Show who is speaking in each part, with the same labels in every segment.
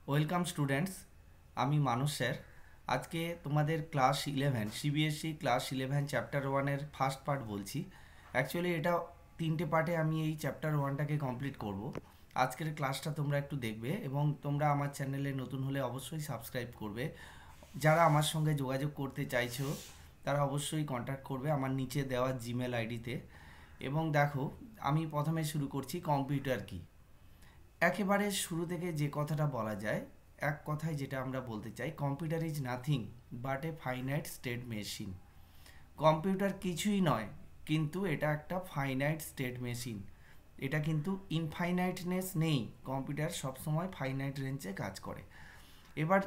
Speaker 1: Welcome students, আমি মানস sir. আজকে তোমাদের ক্লাস 11 সিবিএসই ক্লাস 11 চ্যাপ্টার 1-এর ফার্স্ট পার্ট বলছি। অ্যাকচুয়ালি এটা তিনটে পার্টে আমি এই চ্যাপ্টার 1টাকে কমপ্লিট করব। আজকের ক্লাসটা তোমরা একটু দেখবে এবং তোমরা আমার চ্যানেলে নতুন হলে অবশ্যই সাবস্ক্রাইব করবে। যারা আমার সঙ্গে যোগাযোগ করতে চাইছো তারা অবশ্যই কন্ট্যাক্ট করবে আমার নিচে দেওয়া জিমেল আইডিতে। এবং দেখো, আমি প্রথমে শুরু করছি কম্পিউটার কি। একেবারে শুরু থেকে যে কথাটা বলা যায়, এক কথায় যেটা আমরা বলতে চাই, computer is nothing but A finite state machine. Computer কিছুই নয়, কিন্তু এটা একটা ফাইনাইট স্টেট মেশিন। এটা কিন্তু ইনফাইনাইটনেস নেই, কম্পিউটার সবসময় ফাইনাইট রেঞ্জে কাজ করে। এবার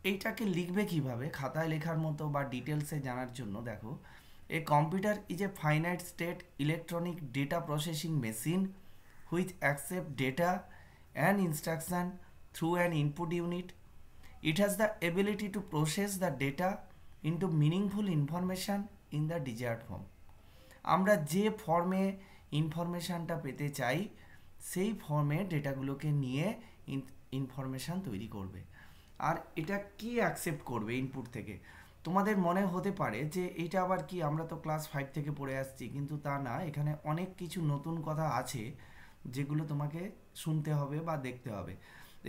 Speaker 1: এইটাকে লিখবে কিভাবে, খাতায় লেখার মতো বা ডিটেলসে জানার জন্য দেখো, a computer is a finite state electronic data processing machine which accept data and instruction through an input unit. It has the ability to process the data into meaningful information in the desired form. আমরা যে ফর্মে ইনফরমেশানটা পেতে চাই সেই ফর্মে ডেটাগুলোকে নিয়ে information তৈরি করবে। আর এটা কি অ্যাকসেপ্ট করবে ইনপুট থেকে? তোমাদের মনে হতে পারে যে এইটা আবার কি, আমরা তো ক্লাস 5 থেকে পড়ে আসছি, কিন্তু তা না, এখানে অনেক কিছু নতুন কথা আছে যেগুলো তোমাকে শুনতে হবে বা দেখতে হবে।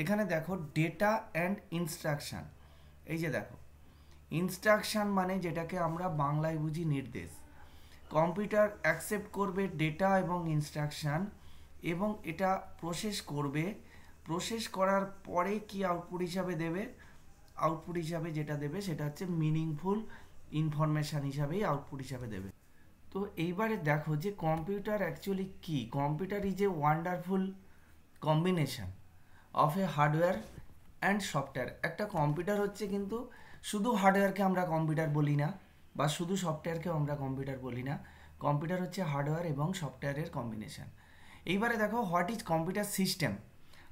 Speaker 1: এখানে দেখো ডেটা অ্যান্ড ইনস্ট্রাকশান। এই যে দেখো, ইনস্ট্রাকশান মানে যেটাকে আমরা বাংলায় বুঝি নির্দেশ। কম্পিউটার অ্যাকসেপ্ট করবে ডেটা এবং ইনস্ট্রাকশান এবং এটা প্রসেস করবে। প্রসেস করার পরে কি আউটপুট হিসাবে দেবে? আউটপুট হিসাবে যেটা দেবে সেটা হচ্ছে মিনিংফুল ইনফরমেশান হিসাবেই আউটপুট হিসাবে দেবে। তো এইবারে দেখো যে কম্পিউটার অ্যাকচুয়ালি কি। Computer is a wonderful combination of A hardware and software. একটা কম্পিউটার হচ্ছে কিন্তু শুধু হার্ডওয়্যারকে আমরা কম্পিউটার বলি না, বা শুধু সফটওয়্যারকেও আমরা কম্পিউটার বলি না। কম্পিউটার হচ্ছে হার্ডওয়্যার এবং সফটওয়্যারের কম্বিনেশন। এইবারে দেখো, হোয়াট ইজ কম্পিউটার সিস্টেম।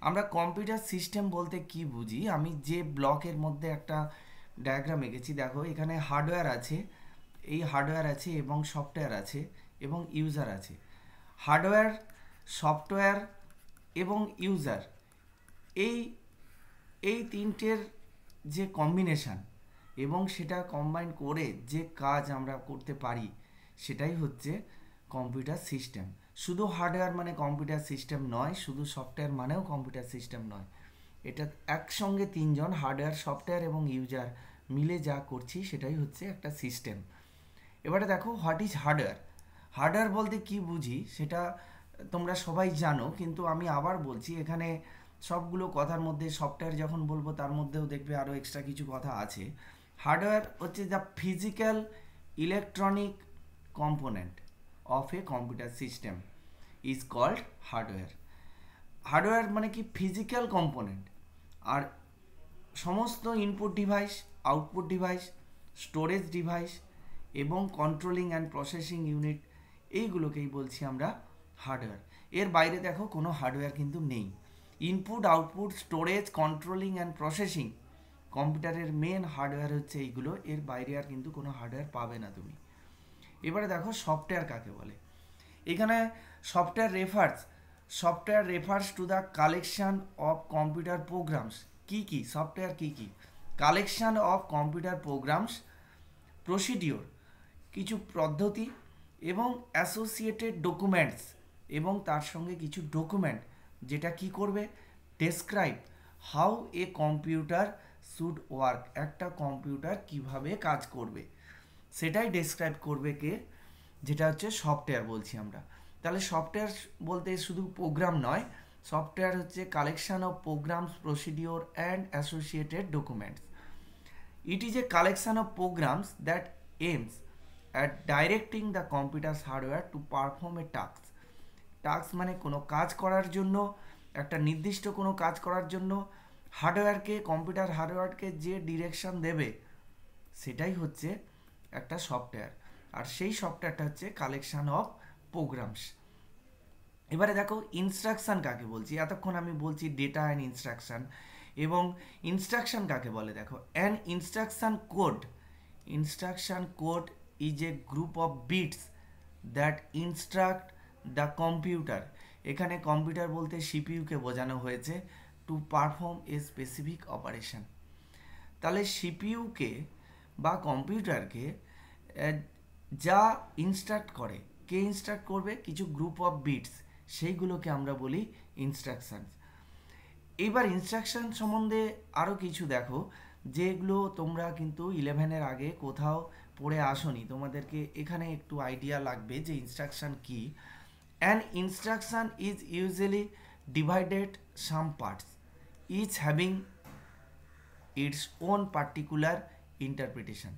Speaker 1: আমরা কম্পিউটার সিস্টেম বলতে কি বুঝি, আমি যে ব্লকের মধ্যে একটা ডায়াগ্রাম এঁকেছি, দেখো এখানে হার্ডওয়্যার আছে, এই হার্ডওয়্যার আছে এবং সফটওয়্যার আছে এবং ইউজার আছে। হার্ডওয়্যার, সফটওয়্যার এবং ইউজার, এই এই তিনটের যে কম্বিনেশান এবং সেটা কম্বাইন করে যে কাজ আমরা করতে পারি সেটাই হচ্ছে কম্পিউটার সিস্টেম। শুধু হার্ডওয়্যার মানে কম্পিউটার সিস্টেম নয়, শুধু সফটওয়্যার মানেও কম্পিউটার সিস্টেম নয়। এটা একসঙ্গে তিনজন, হার্ডওয়্যার, সফটওয়্যার এবং ইউজার মিলে যা করছি সেটাই হচ্ছে একটা সিস্টেম। এবারে দেখো, হোয়াট ইজ হার্ডওয়্যার। হার্ডওয়্যার বলতে কি বুঝি সেটা তোমরা সবাই জানো, কিন্তু আমি আবার বলছি। এখানে সবগুলো কথার মধ্যে সফটওয়্যার যখন বলবো তার মধ্যেও দেখবে আরও এক্সট্রা কিছু কথা আছে। হার্ডওয়্যার হচ্ছে the physical electronic component of a computer system is called hardware. Hardware মানে কি? Physical component. আর সমস্ত input device, output device, storage device এবং কন্ট্রোলিং অ্যান্ড প্রসেসিং ইউনিট, এইগুলোকেই বলছি আমরা হার্ডওয়্যার। এর বাইরে দেখো কোনো হার্ডওয়্যার কিন্তু নেই। Input, output, storage, controlling and processing, কম্পিউটারের মেন হার্ডওয়্যার হচ্ছে এইগুলো। এর বাইরে আর কিন্তু কোনো হার্ডওয়্যার পাবে না তুমি। এবারে দেখো সফটওয়্যার কাকে বলে। এখানে software refers to the collection of computer programs. কি সফটওয়্যার কি? Collection of computer programs, procedure, কিছু পদ্ধতি এবং অ্যাসোসিয়েটেড ডকুমেন্টস, এবং তার সঙ্গে কিছু ডকুমেন্ট যেটা কি করবে? Describe how a computer should work. একটা কম্পিউটার কিভাবে কাজ করবে সেটাই ডেসক্রাইব করবে কে? যেটা হচ্ছে সফটওয়্যার বলছি আমরা। তাহলে সফটওয়্যার বলতে শুধু প্রোগ্রাম নয়, সফটওয়্যার হচ্ছে collection of programs, procedure and associated documents. It is a collection of programs that aims at directing the computer's hardware to perform a task. Task মানে কোনো কাজ করার জন্য, একটা নির্দিষ্ট কোনো কাজ করার জন্য হার্ডওয়্যারকে, কম্পিউটার হার্ডওয়্যারকে যে ডিরেকশন দেবে সেটাই হচ্ছে একটা সফটওয়্যার। আর সেই সফটওয়্যারটা হচ্ছে কালেকশন অফ প্রোগ্রামস। এবারে দেখো ইনস্ট্রাকশান কাকে বলছি। এতক্ষণ আমি বলছি ডেটা অ্যান্ড ইনস্ট্রাকশান, এবং ইনস্ট্রাকশান কাকে বলে দেখো, an instruction code is a group of bits that instruct the computer. এখানে কম্পিউটার বলতে সিপিইউকে বোঝানো হয়েছে। To to perform a specific operation. তাহলে সিপিইউকে বা কম্পিউটারকে যা ইনস্ট্রাক্ট করে, কে ইনস্ট্রাক্ট করবে? কিছু গ্রুপ অফ বিটস, সেইগুলোকে আমরা বলি ইনস্ট্রাকশানস। এইবার ইনস্ট্রাকশন সম্বন্ধে আরও কিছু দেখো, যেগুলো তোমরা কিন্তু 11-এর আগে কোথাও পড়ে আসোনি, তোমাদেরকে এখানে একটু আইডিয়া লাগবে যে ইনস্ট্রাকশন কি। An instruction is usually divided some parts, each having its own particular interpretation.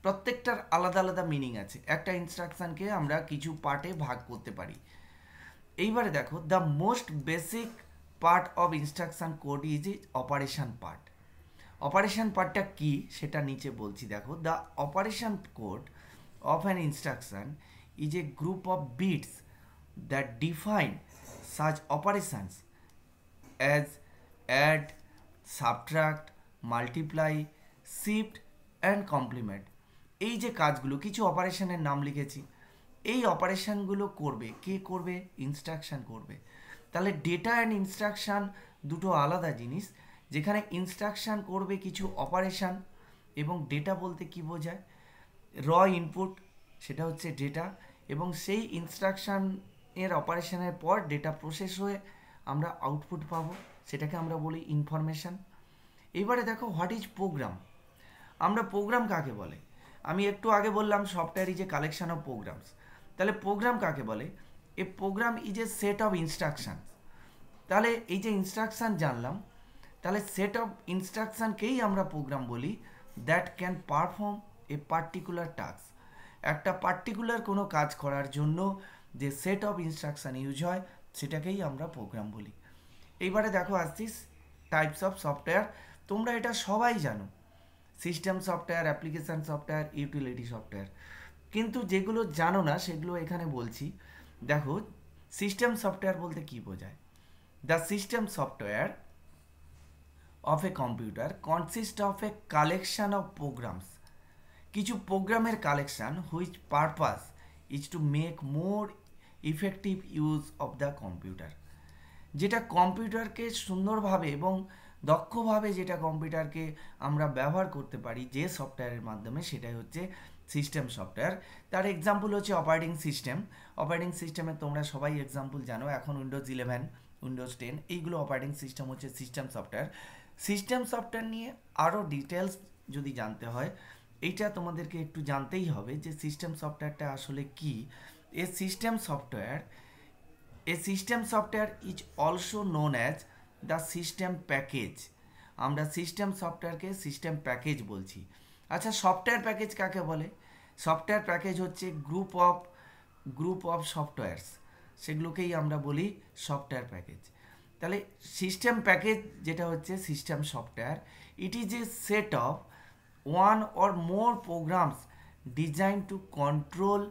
Speaker 1: প্রত্যেকটার আলাদা আলাদা মিনিং আছে। একটা ইনস্ট্রাকশনকে আমরা কিছু পার্টে ভাগ করতে পারি। এইবারে দেখো, the most basic part of instruction code is operation part. Operation পার্টটা কি সেটা নিচে বলছি, দেখো। The operation code of an instruction is a group of bits that define such operations as add, subtract, multiply, shift and complement. এই যে কাজগুলো, কিছু অপারেশনের নাম লিখেছি, এই অপারেশনগুলো করবে কে? করবে ইনস্ট্রাকশন করবে। তাহলে ডেটা অ্যান্ড ইনস্ট্রাকশান দুটো আলাদা জিনিস, যেখানে ইনস্ট্রাকশান করবে কিছু অপারেশান, এবং ডেটা বলতে কি বোঝায়? র ইনপুট, সেটা হচ্ছে ডেটা, এবং সেই ইনস্ট্রাকশানের অপারেশনের পর ডেটা প্রসেস হয়ে আমরা আউটপুট পাবো, সেটাকে আমরা বলি ইনফরমেশান। এবারে দেখো, হোয়াট ইজ প্রোগ্রাম। আমরা প্রোগ্রাম কাকে বলে? আমি একটু আগে বললাম software is a collection of programs. তাহলে প্রোগ্রাম কাকে বলে? A program is a set of instruction. তাহলে এই যে ইনস্ট্রাকশান জানলাম, তাহলে সেট অফ ইনস্ট্রাকশানকেই আমরা প্রোগ্রাম বলি, that can perform a particular task. একটা পার্টিকুলার কোনো কাজ করার জন্য যে সেট অফ ইনস্ট্রাকশান ইউজ হয়, সেটাকেই আমরা প্রোগ্রাম বলি। এইবারে দেখো আসছিস টাইপস অফ সফটওয়্যার। তোমরা এটা সবাই জানো, system software, application software, utility software. কিন্তু যেগুলো জানো না সেগুলো এখানে বলছি। দেখো, সিস্টেম সফটওয়্যার বলতে কি বোঝায়? The system software of a computer consist of A collection of programs, কিছু প্রোগ্রামের collection, which purpose is to make more effective use of the computer. যেটা কম্পিউটারকে সুন্দরভাবে এবং দক্ষভাবে যেটা কম্পিউটারকে আমরা ব্যবহার করতে পারি যে সফটওয়্যারের মাধ্যমে, সেটাই হচ্ছে সিস্টেম সফটওয়্যার। তার এক্সাম্পল হচ্ছে অপারেটিং সিস্টেম। অপারেটিং সিস্টেমে তোমরা সবাই এক্সাম্পল জানো, এখন উইন্ডোজ 11, উইন্ডোজ 10, এইগুলো অপারেটিং সিস্টেম হচ্ছে সিস্টেম সফটওয়্যার। সিস্টেম সফটওয়্যার নিয়ে আরও ডিটেলস যদি জানতে হয়, এইটা তোমাদেরকে একটু জানতেই হবে যে সিস্টেম সফটওয়্যারটা আসলে কি। A system software is also known as the system package. আমরা সিস্টেম সফটওয়্যারকে সিস্টেম প্যাকেজ বলছি। আচ্ছা, সফটওয়্যার প্যাকেজ কাকে বলে? সফটওয়্যার প্যাকেজ হচ্ছে গ্রুপ অফ সফটওয়্যারস, সেগুলোকেই আমরা বলি সফটওয়্যার প্যাকেজ। তাহলে সিস্টেম প্যাকেজ যেটা হচ্ছে system software, it is a set of one or more programs design to control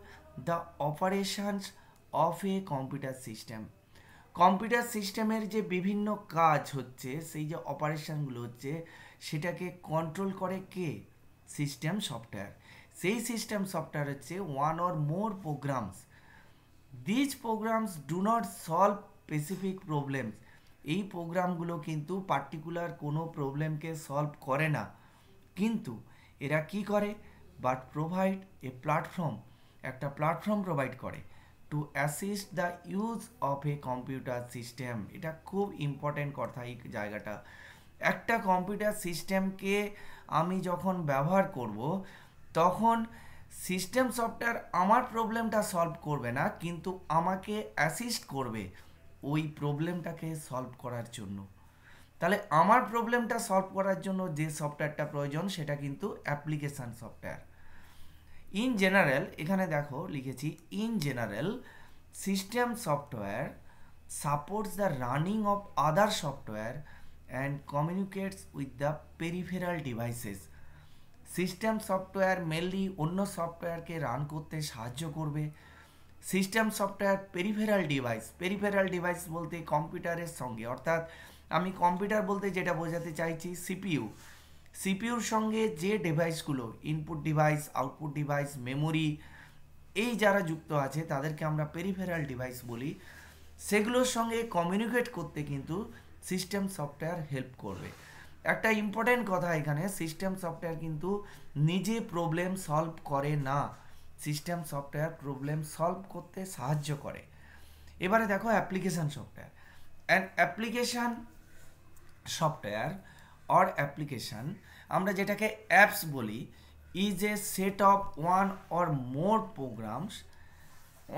Speaker 1: the operations of a computer system. Computer সিস্টেমের যে বিভিন্ন কাজ হচ্ছে, সেই যে অপারেশনগুলো হচ্ছে, সেটাকে কন্ট্রোল করে কে? System software. সেই সিস্টেম সফটওয়্যার হচ্ছে one or more programs. These programs do not solve specific problems. এই প্রোগ্রামগুলো কিন্তু পার্টিকুলার কোনো প্রবলেমকে সলভ করে না, কিন্তু এরা কি করে? বাট প্রোভাইড এ প্ল্যাটফর্ম, একটা প্ল্যাটফর্ম প্রোভাইড করে two assist the use of a computer system. এটা খুব ইম্পর্টেন্ট কথা এই জায়গাটা। একটা কম্পিউটার সিস্টেমকে আমি যখন ব্যবহার করব, তখন সিস্টেম সফটওয়্যার আমার প্রবলেমটা সলভ করবে না, কিন্তু আমাকে অ্যাসিস্ট করবে ওই প্রবলেমটাকে সলভ করার জন্য। তাহলে আমার প্রবলেমটা সলভ করার জন্য যে সফটওয়্যারটা প্রয়োজন, সেটা কিন্তু অ্যাপ্লিকেশান সফটওয়্যার। ইন জেনারেল, এখানে দেখো লিখেছি, in general system software supports the running of other software and communicates with the peripheral devices. System software mainly অন্য সফটওয়্যারকে রান করতে সাহায্য করবে। সিস্টেম সফটওয়্যার পেরিফেরাল ডিভাইস বলতে কম্পিউটারের সঙ্গে, অর্থাৎ আমি কম্পিউটার বলতে যেটা বোঝাতে চাইছি, সিপিইউর সঙ্গে যে ডিভাইসগুলো, input device, output device, memory, এই যারা যুক্ত আছে তাদেরকে আমরা পেরিফেরাল ডিভাইস বলি। সেগুলোর সঙ্গে কমিউনিকেট করতে কিন্তু সিস্টেম সফটওয়্যার হেল্প করবে। একটা ইম্পর্টেন্ট কথা এখানে, সিস্টেম সফটওয়্যার কিন্তু নিজে প্রবলেম সলভ করে না, সিস্টেম সফটওয়্যার প্রবলেম সলভ করতে সাহায্য করে। এবারে দেখো application software. And application software or application, আমরা যেটাকে অ্যাপস বলি, is a set of one or more programs,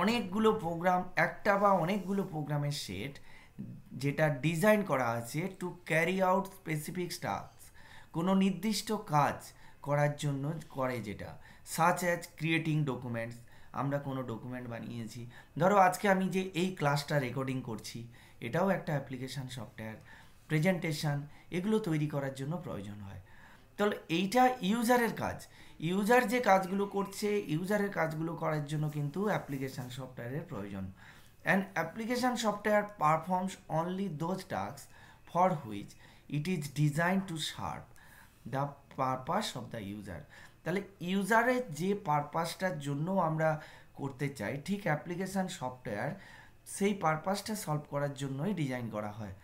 Speaker 1: অনেকগুলো প্রোগ্রাম, একটা বা অনেকগুলো প্রোগ্রামের সেট যেটা ডিজাইন করা আছে to carry out specific task, কোনো নির্দিষ্ট কাজ করার জন্য করে, যেটা সাচ অ্যাজ ক্রিয়েটিং ডকুমেন্টস, আমরা কোনো ডকুমেন্ট বানিয়েছি, ধরো আজকে আমি যে এই ক্লাসটা রেকর্ডিং করছি এটাও একটা অ্যাপ্লিকেশান সফটওয়্যার, প্রেজেন্টেশন, এগুলো তৈরি করার জন্য প্রয়োজন হয়। তাহলে এইটা ইউজারের কাজ, ইউজার যে কাজগুলো করছে, ইউজারের কাজগুলো করার জন্য কিন্তু অ্যাপ্লিকেশান সফটওয়্যারের প্রয়োজন। And application software performs only those task for which it is design to serve the purpose of the user. তাহলে ইউজারের যে পারপাসটার জন্য আমরা করতে চাই, ঠিক অ্যাপ্লিকেশান সফটওয়্যার সেই পারপাসটা সলভ করার জন্যই ডিজাইন করা হয়।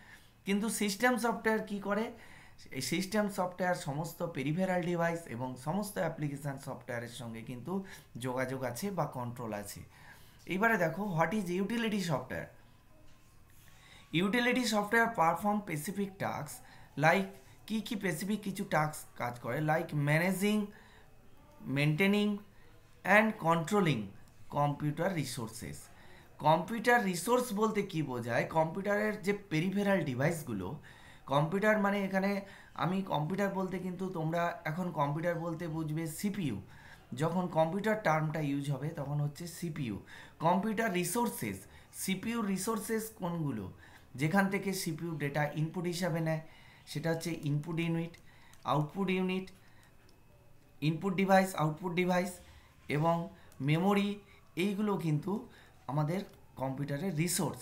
Speaker 1: কিন্তু সিস্টেম সফটওয়্যার কি করে, এই সিস্টেম সফটওয়্যার সমস্ত পেরিফেরাল ডিভাইস এবং সমস্ত অ্যাপ্লিকেশান সফটওয়্যারের সঙ্গে কিন্তু যোগাযোগ আছে বা কন্ট্রোল আছে। এইবারে দেখো what is utility software. Utility software perform specific task, like কি স্পেসিফিক কিছু টাস্ক কাজ করে, like managing, maintaining and controlling computer resources. Computer resource বলতে কি বোঝায়, কম্পিউটারের যে পেরিফেরাল ডিভাইসগুলো, কম্পিউটার মানে এখানে আমি কম্পিউটার বলতে কিন্তু তোমরা এখন কম্পিউটার বলতে বুঝবে সিপিইউ, যখন কম্পিউটার টার্মটা ইউজ হবে তখন হচ্ছে CPU. Computer resources, CPU resources কোনগুলো, যেখান থেকে সিপিইউ ডেটা ইনপুট হিসাবে নেয়, সেটা হচ্ছে input unit, output unit, input device, output device এবং মেমোরি, এইগুলো কিন্তু আমাদের কম্পিউটারের resource.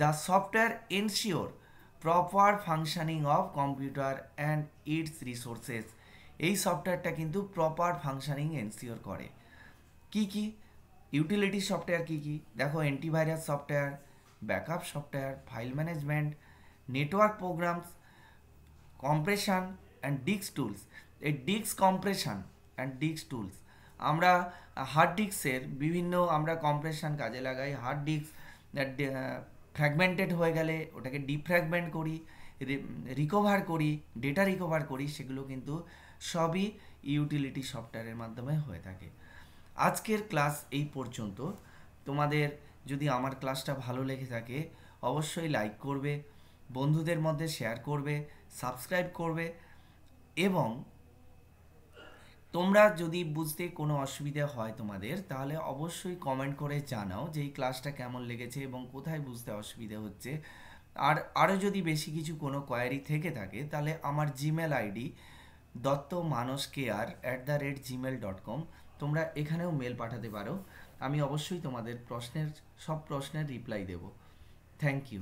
Speaker 1: The software ensure proper functioning of computer and it's resources. এই সফটওয়্যারটা কিন্তু প্রপার ফাংশনিং এনশিওর করে। কি ইউটিলিটি সফটওয়্যার কি দেখো, antivirus software, backup software, file management, network programs, compression and disk tools. এই disk compression and disk tools, আমরা hard ডিস্কের বিভিন্ন আমরা কম্প্রেশন কাজে লাগাই, হার্ড ডিস্ক ফ্র্যাগমেন্টেড হয়ে গেলে ওটাকে ডিফ্র্যাগমেন্ট করি, রিকভার করি, ডেটা রিকভার করি, সেগুলো কিন্তু সবই ইউটিলিটি সফটওয়্যারের মাধ্যমে হয়ে থাকে। আজকের ক্লাস এই পর্যন্ত। তোমাদের যদি আমার ক্লাসটা ভালো লেগে থাকে অবশ্যই লাইক করবে, বন্ধুদের মধ্যে শেয়ার করবে, সাবস্ক্রাইব করবে, এবং তোমরা যদি বুঝতে কোনো অসুবিধা হয় তোমাদের, তাহলে অবশ্যই কমেন্ট করে জানাও যে এই ক্লাসটা কেমন লেগেছে এবং কোথায় বুঝতে অসুবিধা হচ্ছে। আর আরও যদি বেশি কিছু কোনো কোয়ারি থেকে থাকে তাহলে আমার জিমেল আইডি dattamanoskear@gmail.com, তোমরা এখানেও মেল পাঠাতে পারো। আমি অবশ্যই তোমাদের সব প্রশ্নের রিপ্লাই দেব। Thank you.